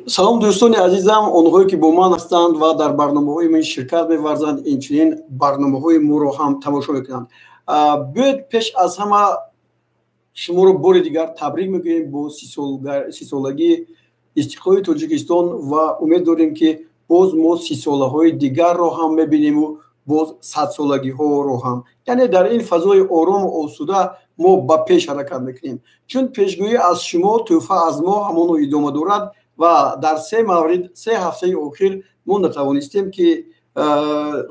салом дӯстони азизам, онҳое ки бо ман ҳастанд ва дар барномаҳои ман ширкат меварзанд, инчунин барномаҳои моро ҳам тамошо мекунанд. Биёед пеш аз ҳама шуморо бори дигар табрик мегӯем бо сисолагии истиқлоли Тоҷикистон ва умед дорем ки боз мо сисолаҳои дигарро ҳам мебинему, боз садсолагиҳоро ҳам. Яъне дар ин фазои орому осуда мо ба пеш ҳаракат мекунем. Чун пешгӯӣ аз шумо тӯҳфа аз мо ҳамоно идома дорад ва дар се маврид, се ҳафтаи охир мо натавонистем ки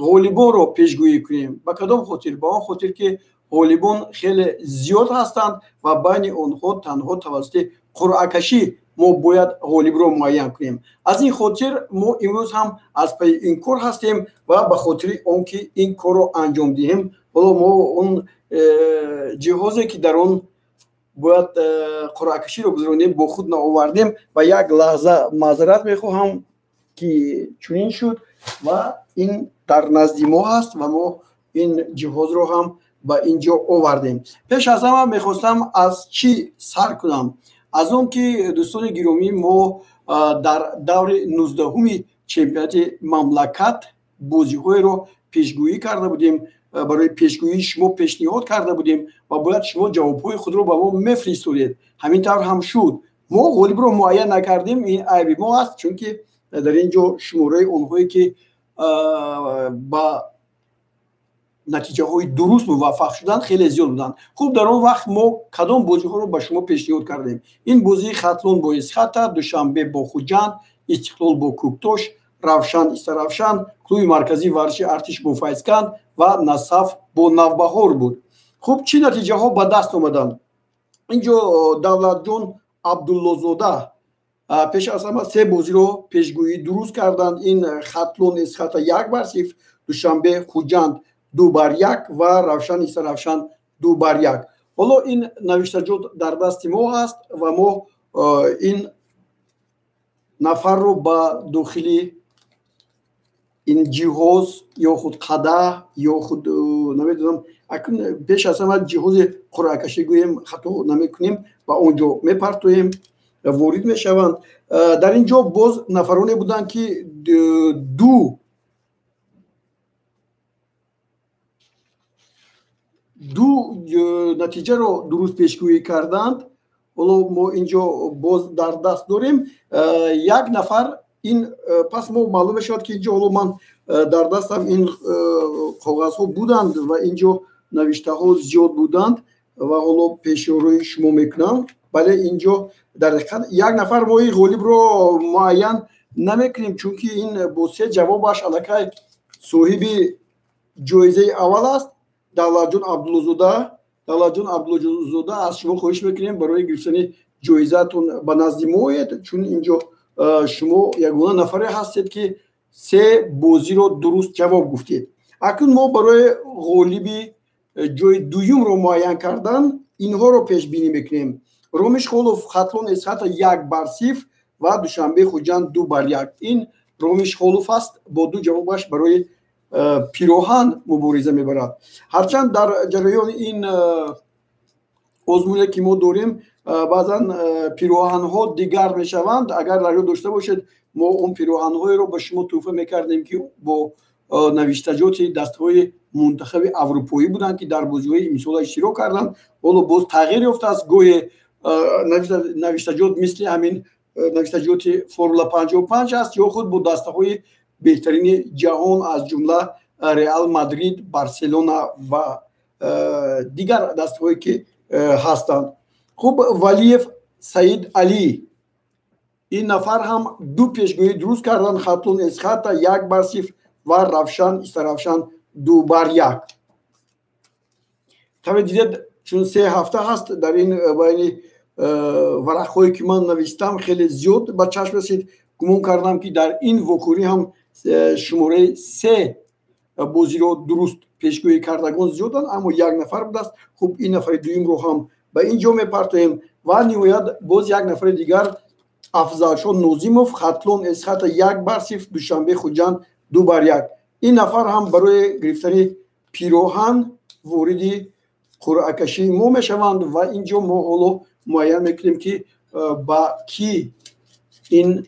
ғолибонро пешгӯӣ кунем. Ба кадом хотир? Ба он хотир ки ғолибон хеле зиёд ҳастанд ва байни онҳо танҳо тавассути қуръакашӣ мо бояд ғолибро муайян кунем. Аз ин хотир мо имрӯз ҳам аз пайи ин кор ҳастем ва ба хотири он ки ин корро анҷом диҳем, ҳоло мо он ҷиҳозе ки дар он бояд қуръакаширо гузаронем бо худ наовардем ва як лаҳза маъзарат мехоҳам ки чунин шуд ва ин дар назди мо ҳаст ва мо ин ҷиҳозро ҳам ба ин ҷо овардем. Пеш аз ҳама мехостам аз чӣ сар кунам? Аз он ки дӯстони гиромӣ, мо дар даври 19-уми чемпионати мамлакат бозиҳоеро пешгӯӣ карда будем, барои пешгӯӣ шумо пешниҳод карда будем ва бояд шумо ҷавобҳои худро ба мо мефиристодед. Ҳамин тавр ҳам шуд. Мо ғолибро муайян накардем, ин айби мо аст, чунки дар ин ҷо шумораи онҳое ки ба натиҷаҳои дуруст муваффақ шуданд хеле зиёд буданд. Хуб, дар он вақт мо кадом бозиҳоро ба шумо пешниҳод кардем? Ин бозии Хатлон бо Эсхата, Душанбе бо Хуҷанд, Истиқлол бо Кӯктош, Равшан Истаравшан, клуби марказии варзиши Артиш бо Файзканд ва Насаф бо Навбаҳор буд. Хуб, чӣ натиҷаҳо ба даст омаданд? Ин ҷо Давлатҷон Абдуллозода пеш аз ҳама се бозиро пешгӯӣ дуруст карданд. Ин Хатлон Эсхата 1-0, Душанбе Хуҷанд 2-1 ва Равшан Истаравшан 2-1. ҳоло ин навиштаҷот дар дасти мо ҳаст ва мо ин нафарро ба дохили ин ҷиҳоз ё худ қадаҳ ё худ намедонам, акн пеш аз ҳама ҷиҳози қуръакашӣ гӯем хато намекунем, ба он ҷо мепартоем, ворид мешаванд. Дар ин ҷо боз нафароне буданд ки ду натиҷаро дуруст пешгӯӣ карданд. ҳоло мо ин ҷо боз дар даст дорем як нафар. Ин пас мо маълум мешавад ки ин ҷо ҳоло ман дар дастам ин коғазҳо буданд ва ин ҷо навиштаҳо зиёд буданд ва ҳоло пешёрии шумо мекунам. Бале ин ҷо дар ҳақиқат як нафар мо ин ғолибро муайян намекунем, чунки ин бо се ҷавобаш аллакай соҳиби ҷоизаи аввал аст. Давлатҷон Абдуллозода, аз шумо хоҳиш мекунем барои гирифтани ҷоизаатон ба назди мо оед, чун ин ҷо шумо ягона нафаре ҳастед ки се бозиро дуруст ҷавоб гуфтед. Акнун мо барои ғолиби ҷои дуюмро муайян кардан инҳоро пешбинӣ мекунем. Ромиш Холов Хатлон Эсхата 1-0 ва Душанбе Хуҷанд 2-1. Ин Ромиш Холов аст, бо ду ҷавобаш барои пироҳан мубориза мебарад. Ҳарчанд дар ҷараёни ин озмуне ки мо дорем баъзан пироҳанҳо дигар мешаванд. Агар дар ёд дошта бошед, мо он пироҳанҳоеро ба шумо тӯҳфа мекардем ки бо навиштаҷоти дастаҳои мунтахаби аврупоӣ буданд ки дар бозиҳои имсола иштирок карданд. Ҳоло боз тағйир ёфтааст. Гоҳе навиштаҷот мисли ҳамин навиштаҷоти Формула 55 аст ё худ бо дастаҳои беҳтарини ҷаҳон аз ҷумла Реал Мадрид, Барселона ва дигар дастаҳое ки ҳастанд. Хуб, Валиев Саид Алӣ, ин нафар ҳам ду пешгӯӣ дуруст карданд. Хатлон Эсхата 1-0 ва Равшан Истаравшан 2-1. тавре дидед, чун се ҳафта ҳаст, дар ин байни варақҳое ки ман навиштам хеле зиёд ба чашм расид. гумон кардам ки дар ин вокурӣ ҳам шумораи се бозиро дуруст пешгӯӣ кардагон зиёданд, аммо як нафар будааст. хуб, ин нафари дуюмро ҳам ба ин ҷо мепартоем ва ниҳоят боз як нафари дигар Афзалшон Нозимов Хатлон Эсхата 1-0, Душанбе Хуҷанд 2-1. ин нафар ҳам барои гирифтани пироҳан вориди қуръакашии мо мешаванд ва ин ҷо мо ҳоло муайян мекунем ки ба кӣ ин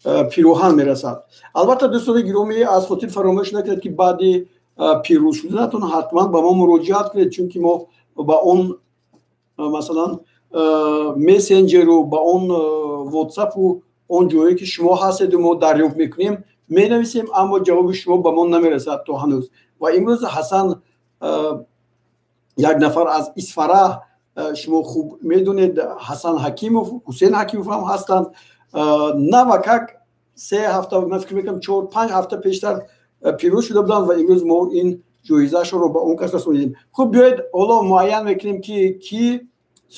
пироҳан мерасад. Албатта дӯстони гиромӣ, аз хотир фаромӯш накунед ки баъди пирӯз шуданатон ҳатман ба мо муроҷиат кунед, чунки мо ба он масалан мессенҷеру, ба он вотсапу он ҷое ки шумо ҳастеду мо дарёфт мекунем менависем, аммо ҷавоби шумо ба мо намерасад то ҳанӯз. Ва имрӯз Ҳасан, як нафар аз Исфара, шумо хуб медонед, Ҳасан Ҳакимов, Ҳусейн Ҳакимов ҳам ҳастанд. навакак 3 ҳафта, ман фикр мекунам 4-5 ҳафта пештар пирӯз шуда буданд ва имрӯз мо ин ҷоизаашро ба он кас расонидем. Хуб, биёед ҳоло муайян мекунем ки кӣ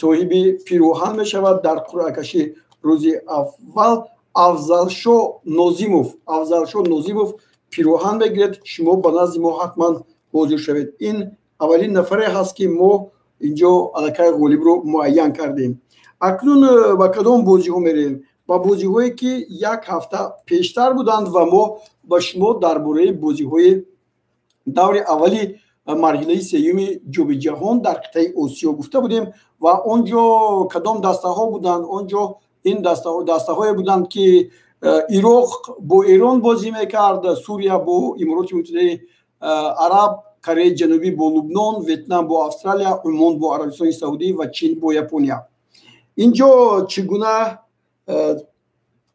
соҳиби пироҳан мешавад дар қуръакашӣ рӯзи аввал. Афзалшо Нозимов пироҳан мегирад. Шумо ба назди мо ҳатман ҳозир шавед. ин аввалин нафаре ҳаст ки мо инҷо аллакай ғолибро муайян кардем. акнун ба кадом бозиҳо мерем? ба бозиҳое ки як ҳафта пештар буданд ва мо ба шумо дар бораи бозиҳои даври аввали марҳилаи сеюми ҷоми ҷаҳон дар қитъаи Осиё гуфта будем ва он ҷо кадом дастаҳо буданд? Он ҷо ин дастаҳое буданд ки Ироқ бо Эрон бозӣ мекард, Сурия бо Имороти Муттаҳидаи Араб, Кореяи Ҷанубӣ бо Лубнон, Ветнам бо Австралия, Умон бо Арабистони Саудӣ ва Чин бо Япония. инҷо чӣ гуна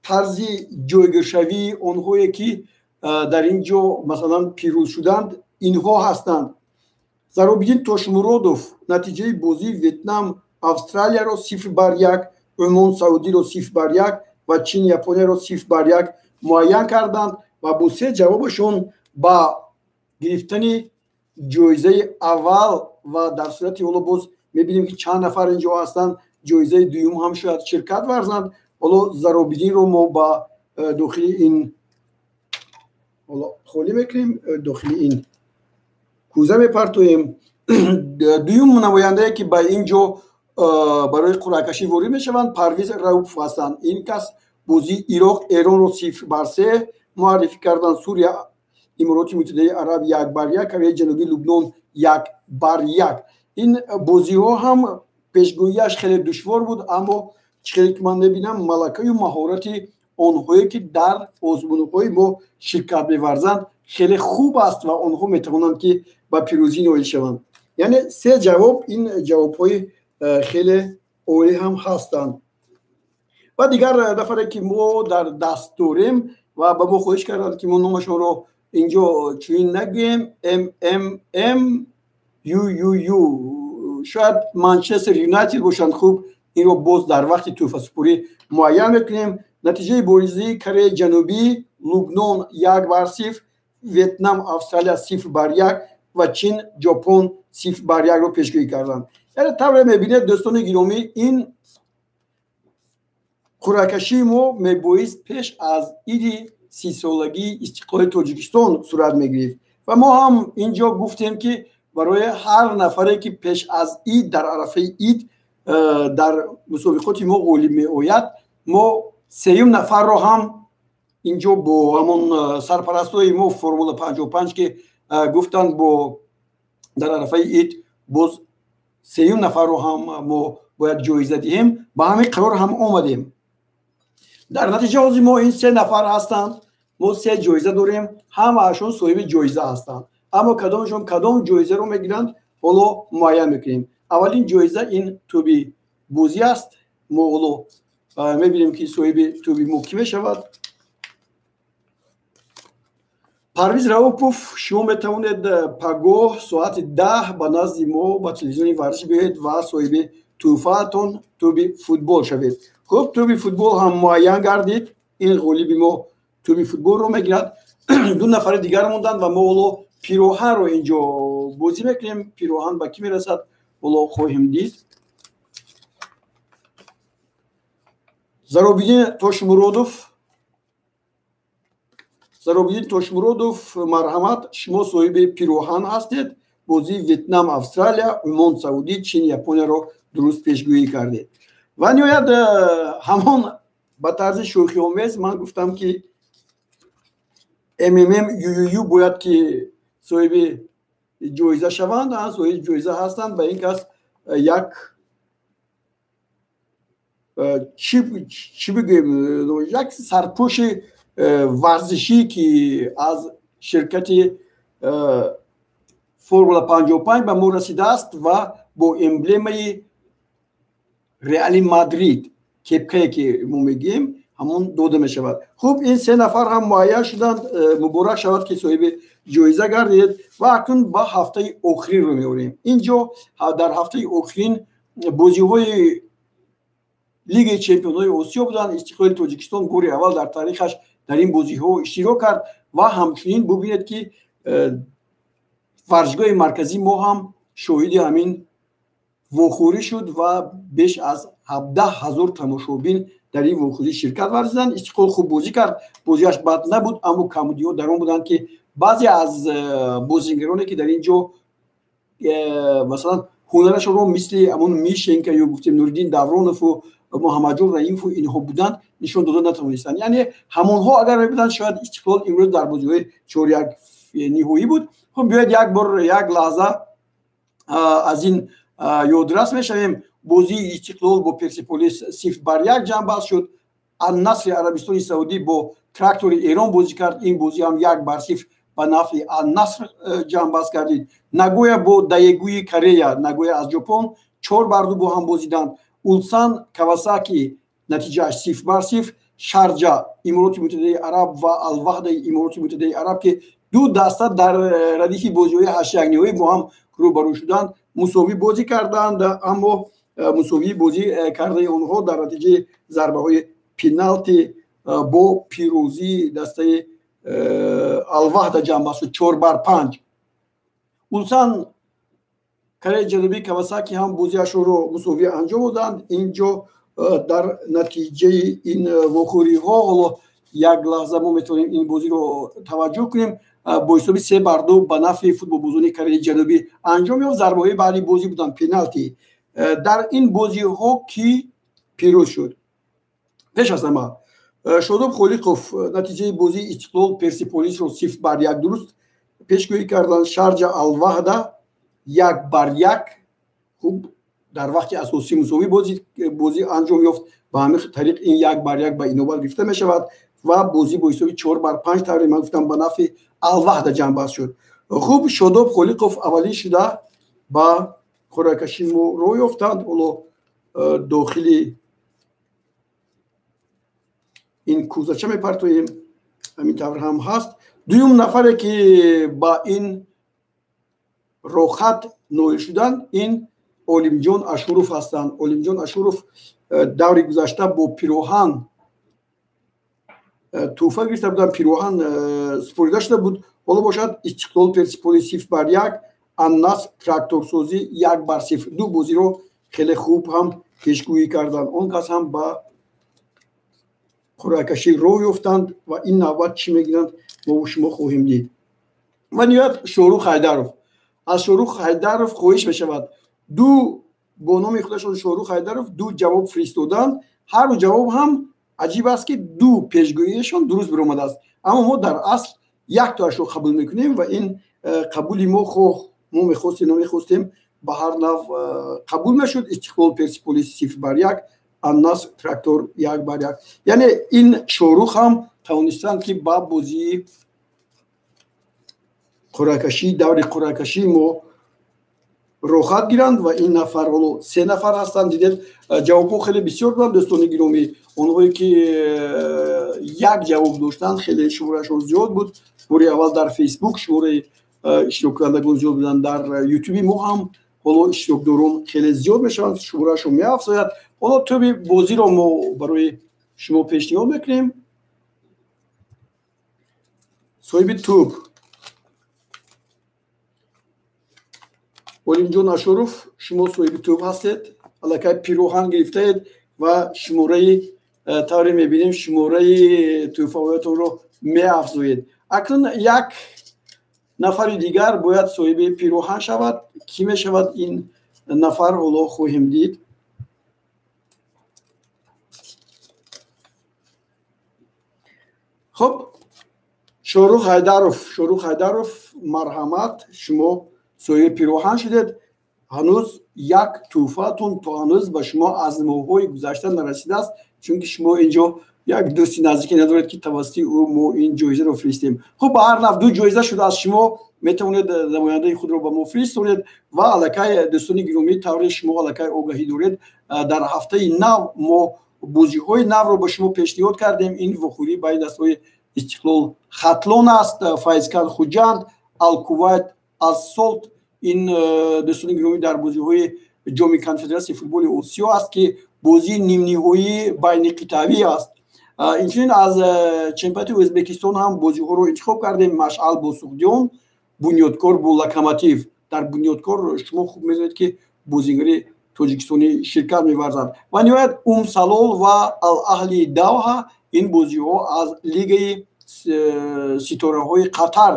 тарзи ҷойгиршавии онҳое ки дар ин ҷо масалан пирӯз шуданд инҳо ҳастанд. Заробиддин Тошмуродов натиҷаи бозии Ветнам Австралияро 0-1, Умон Саудиро 0-1 ва Чин Японияро 0-1 муайян карданд ва бо се ҷавобашон ба гирифтани ҷоизаи аввал ва дар сурати ҳоло боз мебинем ки чанд нафар ин ҷо ҳастанд, ҷоизаи дуюм ҳам шояд ширкат варзанд. ҳоло Заробиддинро мо ба дохили ин холӣ мекунем, дохили ин кӯза мепартоем. дуюм намояндае ки ба ин ҷо барои қуръакашӣ ворид мешаванд Парвиз Раупов ҳастанд. ин кас бозии Ироқ Эронро 0-3 муаррифӣ карданд. Сурия Имороти Муттаҳидаи Араб 1-1, Кореяи Ҷанубӣ Лубнон 1-1. ин бозиҳо ҳам пешгоияш хеле душвор буд, аммо чӣ хеле ки ман мебинам малакаю маҳорати онҳое ки дар озмунҳои мо ширкат меварзанд хеле хуб аст ва онҳо метавонанд ки ба пирӯзӣ ноил шаванд. яъне се ҷавоб, ин ҷавобҳои хеле олӣ ҳам ҳастанд. ва дигар нафаре ки мо дар даст дорем ва ба мо хоҳиш карданд ки мо номашонро инҷо чунин нагӯем, MMUUU, шояд Манчестер Юнайтед бошанд. хуб, инро боз дар вақти тӯҳфасупурӣ муайян мекунем. натиҷаи боризии Кореяи Ҷанубӣ Лубнон 1-0, Ветнам Австралия 0-1 ва Чин Ҷопон 0-1ро пешгӯӣ карданд. яъне тавре мебинед дӯстони гиромӣ, ин қуръакашии мо мебоист пеш аз иди 30-солагии истиқлоли Тоҷикистон сурат мегирифт ва мо ҳам ин ҷо гуфтем ки барои ҳар нафаре ки пеш аз ид дар арафаи ид дар мусобиқоти мо ғолиб меояд, мо сеюм нафарро ҳам ин ҷо бо ҳамон сарпарастҳои мо Формула 55 ки гуфтанд бо дар арафаи ид боз сеюм нафарро ҳам мо бояд ҷоиза диҳем. ба ҳамин қарор ҳам омадем. дар натиҷа ҳозир мо ин се нафар ҳастанд. мо се ҷоиза дорем, ҳамаашон соҳиби ҷоиза ҳастанд. аммо кадомашон кадом ҷоизаро мегиранд ҳоло муайян мекунем. аввалин ҷоиза ин тӯби бозӣ аст. мо ҳоло мебинем ки соҳиби тӯби мо кӣ мешавад. Парвиз Раупов, шумо метавонед пагоҳ соати 10 ба назди мо ба телевизиони варзиш биёед ва соҳиби тӯҳфаатон тӯби футбол шавед. хуб, тӯби футбол ҳам муайян гардид. ин ғолиби мо тӯби футболро мегирад. ду нафари дигар монданд ва мо ҳоло пироҳанро ин ҷо бозӣ мекунем. пироҳан ба кӣ мерасад ҳоло хоҳем дид. Заробиддин Тошмуродов, марҳамат, шумо соҳиби пироҳан ҳастед. бозии Ветнам Австралия, Умон Саудӣ, Чин Японияро дуруст пешгӯӣ кардед. ва ниҳоят ҳамон ба тарзи шӯхиомез ман гуфтам ки MMUUU бояд ки соҳиби ҷоиза шаванд. соҳиби ҷоиза ҳастанд. ба ин кас як چی بگیم یک سرپوش ورزشی که از شرکت فرمولا 55 به ما رسیده است و با امبلم رئال مادرید کپکه که ما میگیم همون داده می شود. خوب این سه نفر هم معین شدند. مبارک شود که صاحب جایزه گردید و اکنون با هفته آخرین رو میوریم. اینجا در هفته آخرین بازی های لیگ چمپیون های آسیا بودند. استقلال تاجیکستان گل اول در تاریخش در این بازی ها اشتراک کرد و همچنین ببینید که ورزشگاه مرکزی ما هم شاهد همین واخوری شد و بیش از 17,000 تماشابین در این واخوری شرکت ورزیدند. استقلال خوب بازی کرد، بازیش بد نبود، اما کمودی ها در اون بودند که بعضی از بازیگرانی که در اینجا مثلا هنرشون رو مثل همون میشن که یا گفتیم نوردین دورانف و محمد جان رحیمов اینها بودند نشون دادن نتونستند. یعنی همونها اگر بودند شاید استقلال امروز در بازی 4-1 نهایی بود. خب بیاید یک بار یک لحظه از این یادرس میشویم. بازی استقلال با پرسپولیس 0-1 جمع بست شد. النصر عربستان سعودی با تراکتور ایران بازی کرد. این بازی هم 1-0 به نفع النصر جمع بست کردید. ناگویا با دایگوی کره، ناگویا از ژاپن 4-2 با هم بازیدند. اولسان کاواساکی نتیجهش 0-0. شارجه امارات متحده عرب و الوحده امارات متحده عرب که دو دسته در ردیف بازی‌های 8 نهایی با هم روبرو شدند مساوی بازی کردند، اما مساوی بازی کرده آنها در نتیجه ضربه‌های پنالتی با پیروزی دسته الوحده جمع شد 4-5. اولسان کره جنوبی کاواساکی هم بازیش رو مساوی انجام دادند. اینجا در نتیجه این واخوری ها حالا یک لحظه ما میتونیم این بازی رو توجه کنیم. با حساب 3-2 به نفع فوتبال بازی کره جنوبی انجام یافت. ضربه های بعدی بازی بودن پنالتی. در این بازی ها کی پیروز شد؟ پیش از همه شاداب خلیقوف نتیجه بازی استقلال پرسپولیس رو 0-1 درست پیشگویی کردن. شارجه الوحده 1-1. خوب در وقتی اساسی مساوی بازی انجام یافت. به همین طریق این 1-1 به اینوبال گرفته می شود و بازی با حساب 4-5 تقریبا من گفتم به نفع الوحده جمع بست شد. خوب شاداب خلیقوف اولی شده با خوراکشی ما روی یافتند. اولو داخلی این کوزچه میپرتویم همین طور هم هست. دوم نفره که با این روخط نویل شدن این علیم جان اشوروف هستند. علیم جان اشوروف دوری گذشته با پیروهن توفه گرفته بودن، پیروهن سپریده شده بود. حالا باشد استقلال پرسپولیس 0-1، النصر تراکتور سازی 1-0 دو بازی رو خیلی خوب هم پیشگویی کردند. اون کس هم با خوراکشی روی افتند و این نوبت چی میگیرند ما شما خواهیم دید. و نیاد شاروخ حیدروف. از شاروخ حیدروف خواهش بشود دو با نام خودشون شاروخ حیدروف دو جواب فرستادند. هر دو جواب هم عجیب است که دو پیشگوییشون درست برآمده است، اما ما در اصل یک تاش رو قبول میکنیم و این قبولی ما میخواستیم نمیخواستیم به هر نوع قبول نشد. استقلال پرسپولیس 0-1، النصر تراکتور 1-1. یعنی این شاروخ هم توانستند که با بازی خوراکشی دوری خوراکشی ما روخت گیرند و این نفر حالا 3 نفر هستند. دیدید جواب‌ها خیلی بسیار بودند دوستان گرامی. اونهایی که یک جواب داشتند خیلی شمارهشون زیاد بود. باری اول در فیسبوک شماره اشتراک کنندگان زیاد بودند، در یوتیوب ما هم حالا اشتراک دارون خیلی زیاد میشوند، شمارهشون میافزاید. حالا تو بازی رو ما برای شما پیشنهاد میکنیم. صاحب توپ علیم جان اشوروف شما صاحب توپ هستید، الکی پیروهن گرفتید و شماره طوری میبینیم شماره توپ‌هایتون رو میافزایید. اکنون یک نفر دیگر باید صاحب پیروهن شود. کی میشود این نفر حالا خواهیم دید. خب شاروخ حیدروف مرحمت شما صاحب پیروهن شدید. ҳанӯз як тӯҳфаатон то ҳанӯз ба шумо аз моҳҳои гузашта нарасидааст, чунки шумо инҷо як дӯсти наздикӣ надоред ки тавассути ӯ мо ин ҷоизаро фиристем. Хуб, ба ҳар нав ду ҷоиза шуда аз шумо метавонед намояндаи худро ба мо фиристонед ва аллакай дӯстони гиромӣ тавре шумо аллакай огаҳӣ доред. Дар ҳафтаи нав мо бозиҳои навро ба шумо пешниҳод кардем. Ин вохӯрӣ байни дастҳои Истиқлол Хатлон аст, Файзкан Хуҷанд, Ал-Кувайт Аз-Солт. ин дӯстони гиромӣ дар бозиҳои ҷоми конфедератсияи футболи Осиё аст ки бозии нимниҳоӣ байниқитъавӣ аст. Инчунин аз чемпионати Ӯзбекистон ҳам бозиҳоро интихоб кардем. Машъал бо Суғдиён, Бунёдкор бо Локомотив. Дар Бунёдкор шумо хуб медонед ки бозигари тоҷикистонӣ ширкат меварзанд. Ва ниҳоят Умсалол ва Ал-Аҳли Давҳа, ин бозиҳо аз лигаи ситораҳои Қатар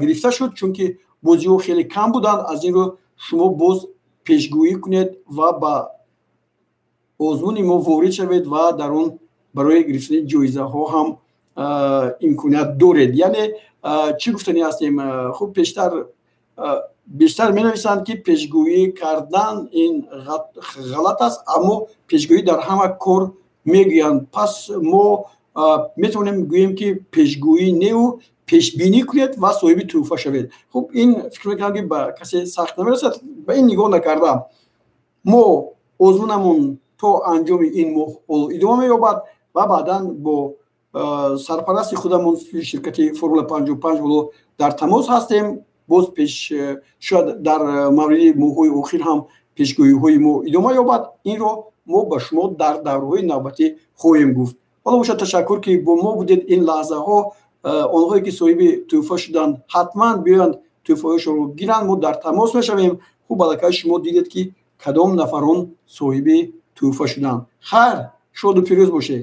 гирифта шуд, чунки бозиҳо хеле кам буданд. Аз ин рӯ шумо боз пешгӯӣ кунед ва ба озмуни мо ворид шавед ва дар он барои гирифтани ҷоизаҳо ҳам имконият доред. Яъне чӣ гуфтанӣ ҳастем? Хуб, бештар менависанд ки пешгӯӣ кардан ин ғалат аст, аммо пешгӯӣ дар ҳама кор мегӯянд. Пас мо метавонем гӯем ки пешгӯӣ неу пешбинӣ кунед ва соҳиби тӯҳфа шавед. Хуб, ин фикр мекунам ки ба касе сахт намерасад. Ба ин нигоҳ накарда мо озмунамон то анҷоми ин моҳ идома меёбад ва баъдан бо сарпарасти худамон ширкати Формула 55 ҳоло дар тамос ҳастем. боз шояд дар мавриди моҳҳои охир ҳам пешгӯиҳои мо идома ёбад. Инро мо ба шумо дар давраҳои навбатӣ хоҳем гуфт. ҳоло бошад, ташаккур ки бо мо будед ин лаҳзаҳо. онҳое ки соҳиби тӯҳфа шуданд ҳатман биёянд тӯҳфаҳояшонро гиранд. мо дар тамос мешавем. хуб, аллакай шумо дидед ки кадом нафарон соҳиби тӯҳфа шуданд. хайр, шоду пирӯз бошед.